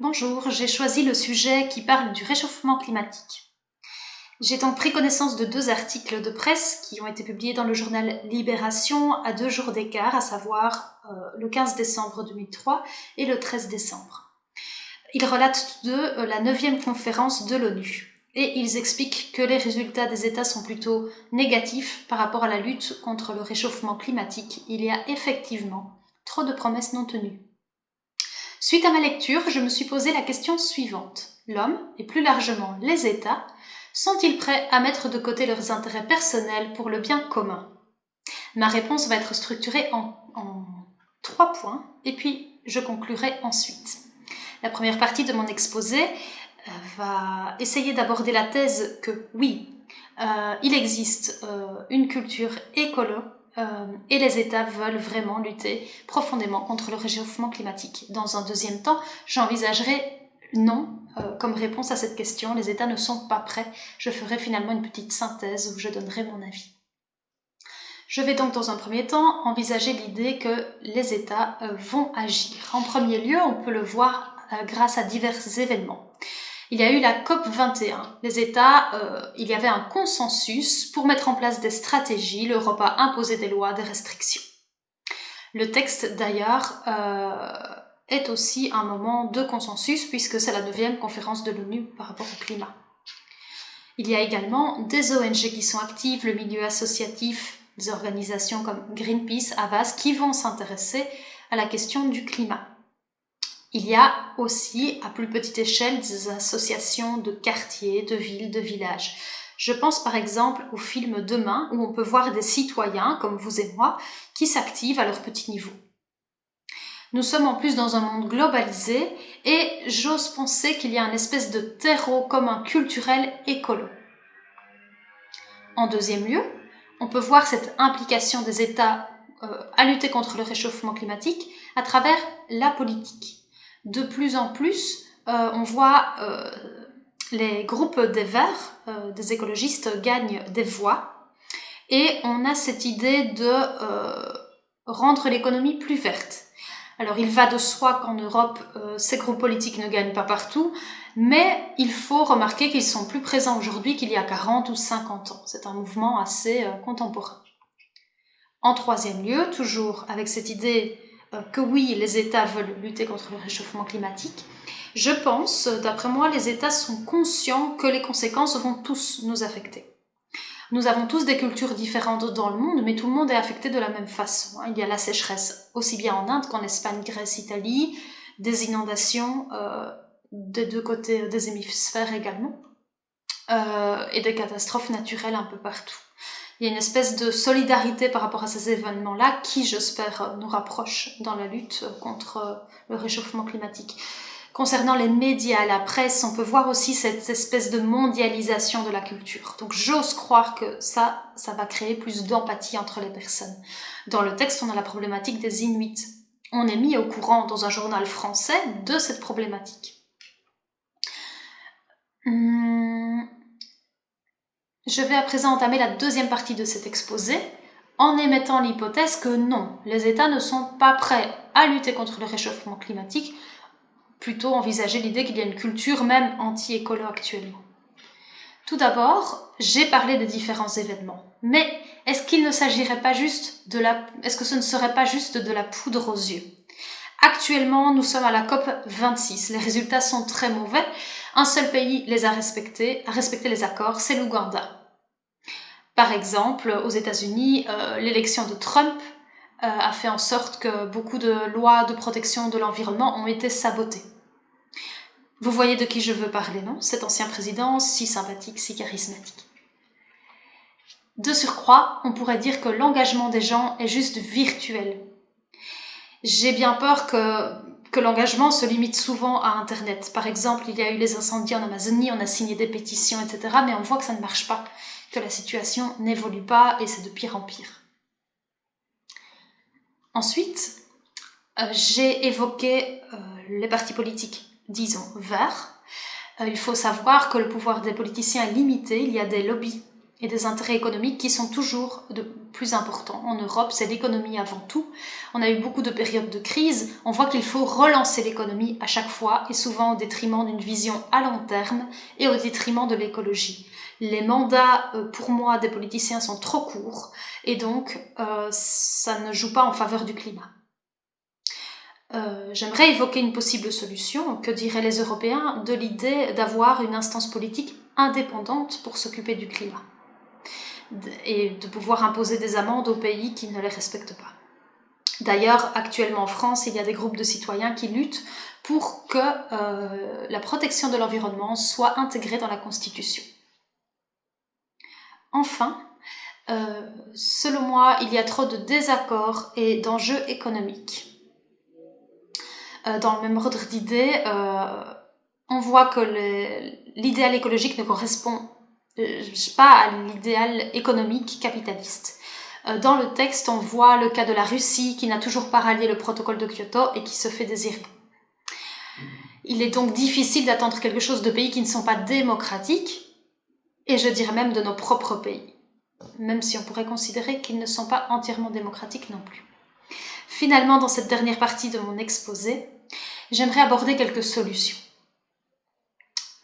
Bonjour, j'ai choisi le sujet qui parle du réchauffement climatique. J'ai donc pris connaissance de deux articles de presse qui ont été publiés dans le journal Libération à 2 jours d'écart, à savoir le 15 décembre 2003 et le 13 décembre. Ils relatent tous deux la 9e conférence de l'ONU et ils expliquent que les résultats des États sont plutôt négatifs par rapport à la lutte contre le réchauffement climatique. Il y a effectivement trop de promesses non tenues. Suite à ma lecture, je me suis posé la question suivante. L'homme, et plus largement les États, sont-ils prêts à mettre de côté leurs intérêts personnels pour le bien commun? Ma réponse va être structurée en 3 points, et puis je conclurai ensuite. La première partie de mon exposé va essayer d'aborder la thèse que oui, il existe une culture écolo, et les États veulent vraiment lutter profondément contre le réchauffement climatique. Dans un deuxième temps, j'envisagerai non comme réponse à cette question. Les États ne sont pas prêts. Je ferai finalement une petite synthèse où je donnerai mon avis. Je vais donc dans un premier temps envisager l'idée que les États vont agir. En premier lieu, on peut le voir grâce à divers événements. Il y a eu la COP21. Les États, il y avait un consensus pour mettre en place des stratégies. L'Europe a imposé des lois, des restrictions. Le texte, d'ailleurs, est aussi un moment de consensus puisque c'est la 9e conférence de l'ONU par rapport au climat. Il y a également des ONG qui sont actives, le milieu associatif, des organisations comme Greenpeace, Havas, qui vont s'intéresser à la question du climat. Il y a aussi, à plus petite échelle, des associations de quartiers, de villes, de villages. Je pense par exemple au film Demain, où on peut voir des citoyens, comme vous et moi, qui s'activent à leur petit niveau. Nous sommes en plus dans un monde globalisé, et j'ose penser qu'il y a une espèce de terreau commun culturel écolo. En deuxième lieu, on peut voir cette implication des États à lutter contre le réchauffement climatique à travers la politique. De plus en plus, on voit les groupes des Verts, des écologistes, gagnent des voix. Et on a cette idée de rendre l'économie plus verte. Alors il va de soi qu'en Europe, ces groupes politiques ne gagnent pas partout, mais il faut remarquer qu'ils sont plus présents aujourd'hui qu'il y a 40 ou 50 ans. C'est un mouvement assez contemporain. En troisième lieu, toujours avec cette idée que oui, les États veulent lutter contre le réchauffement climatique, je pense, d'après moi, les États sont conscients que les conséquences vont tous nous affecter. Nous avons tous des cultures différentes dans le monde, mais tout le monde est affecté de la même façon. Il y a la sécheresse, aussi bien en Inde qu'en Espagne, Grèce, Italie, des inondations des deux côtés des hémisphères également, et des catastrophes naturelles un peu partout. Il y a une espèce de solidarité par rapport à ces événements-là qui, j'espère, nous rapproche dans la lutte contre le réchauffement climatique. Concernant les médias, la presse, on peut voir aussi cette espèce de mondialisation de la culture. Donc j'ose croire que ça va créer plus d'empathie entre les personnes. Dans le texte, on a la problématique des Inuits. On est mis au courant dans un journal français de cette problématique. Je vais à présent entamer la deuxième partie de cet exposé en émettant l'hypothèse que non, les États ne sont pas prêts à lutter contre le réchauffement climatique, plutôt envisager l'idée qu'il y a une culture même anti-écolo actuellement. Tout d'abord, j'ai parlé des différents événements, mais est-ce qu'il ne s'agirait pas juste est-ce que ce ne serait pas juste de la poudre aux yeux? Actuellement, nous sommes à la COP 26. Les résultats sont très mauvais. Un seul pays les a respecté les accords, c'est l'Ouganda. Par exemple, aux États-Unis, l'élection de Trump a fait en sorte que beaucoup de lois de protection de l'environnement ont été sabotées. Vous voyez de qui je veux parler, non? Cet ancien président, si sympathique, si charismatique. De surcroît, on pourrait dire que l'engagement des gens est juste virtuel. J'ai bien peur que l'engagement se limite souvent à Internet. Par exemple, il y a eu les incendies en Amazonie, on a signé des pétitions, etc. Mais on voit que ça ne marche pas, que la situation n'évolue pas et c'est de pire en pire. Ensuite, j'ai évoqué les partis politiques, disons, verts. Il faut savoir que le pouvoir des politiciens est limité, il y a des lobbies et des intérêts économiques qui sont toujours de plus importants. En Europe, c'est l'économie avant tout. On a eu beaucoup de périodes de crise. On voit qu'il faut relancer l'économie à chaque fois et souvent au détriment d'une vision à long terme et au détriment de l'écologie. Les mandats, pour moi, des politiciens sont trop courts et donc ça ne joue pas en faveur du climat. J'aimerais évoquer une possible solution, que diraient les Européens, de l'idée d'avoir une instance politique indépendante pour s'occuper du climat et de pouvoir imposer des amendes aux pays qui ne les respectent pas. D'ailleurs, actuellement en France, il y a des groupes de citoyens qui luttent pour que la protection de l'environnement soit intégrée dans la Constitution. Enfin, selon moi, il y a trop de désaccords et d'enjeux économiques. Dans le même ordre d'idées, on voit que l'idéal écologique ne correspond pas à l'idéal économique capitaliste. Dans le texte, on voit le cas de la Russie qui n'a toujours pas rallié le protocole de Kyoto et qui se fait désirer. Il est donc difficile d'attendre quelque chose de pays qui ne sont pas démocratiques, et je dirais même de nos propres pays, même si on pourrait considérer qu'ils ne sont pas entièrement démocratiques non plus. Finalement, dans cette dernière partie de mon exposé, j'aimerais aborder quelques solutions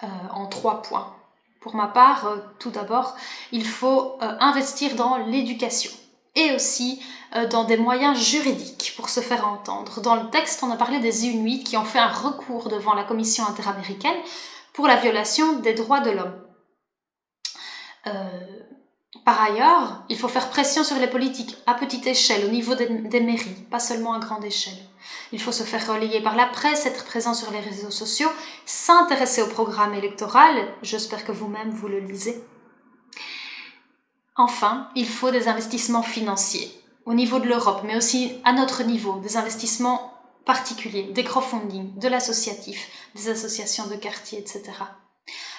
en 3 points. Pour ma part, tout d'abord, il faut investir dans l'éducation et aussi dans des moyens juridiques pour se faire entendre. Dans le texte, on a parlé des Inuits qui ont fait un recours devant la Commission interaméricaine pour la violation des droits de l'homme. Par ailleurs, il faut faire pression sur les politiques à petite échelle, au niveau des mairies, pas seulement à grande échelle. Il faut se faire relayer par la presse, être présent sur les réseaux sociaux, s'intéresser au programme électoral. J'espère que vous-même vous le lisez. Enfin, il faut des investissements financiers au niveau de l'Europe, mais aussi à notre niveau, des investissements particuliers, des crowdfunding, de l'associatif, des associations de quartier, etc.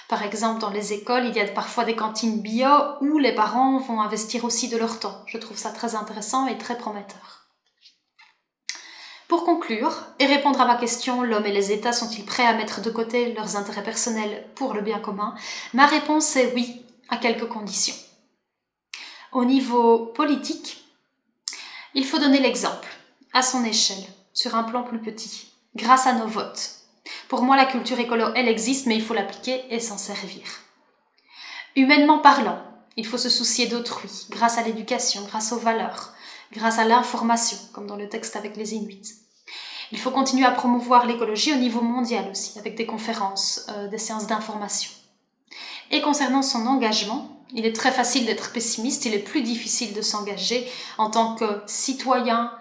Par exemple, dans les écoles, il y a parfois des cantines bio où les parents vont investir aussi de leur temps. Je trouve ça très intéressant et très prometteur. Pour conclure et répondre à ma question, l'homme et les États sont-ils prêts à mettre de côté leurs intérêts personnels pour le bien commun? Ma réponse est oui, à quelques conditions. Au niveau politique, il faut donner l'exemple, à son échelle, sur un plan plus petit, grâce à nos votes. Pour moi, la culture écolo, elle existe, mais il faut l'appliquer et s'en servir. Humainement parlant, il faut se soucier d'autrui, grâce à l'éducation, grâce aux valeurs, grâce à l'information, comme dans le texte avec les Inuits. Il faut continuer à promouvoir l'écologie au niveau mondial aussi, avec des conférences, des séances d'information. Et concernant son engagement, il est très facile d'être pessimiste, il est plus difficile de s'engager en tant que citoyen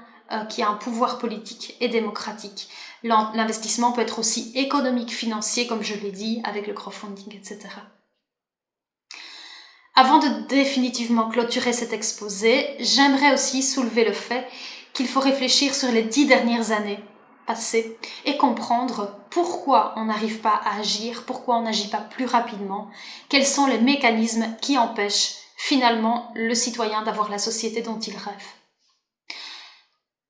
qui a un pouvoir politique et démocratique. L'investissement peut être aussi économique, financier, comme je l'ai dit, avec le crowdfunding, etc. Avant de définitivement clôturer cet exposé, j'aimerais aussi soulever le fait qu'il faut réfléchir sur les 10 dernières années passées et comprendre pourquoi on n'arrive pas à agir, pourquoi on n'agit pas plus rapidement, quels sont les mécanismes qui empêchent finalement le citoyen d'avoir la société dont il rêve.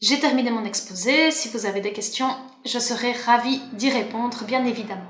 J'ai terminé mon exposé. Si vous avez des questions, je serai ravie d'y répondre, bien évidemment.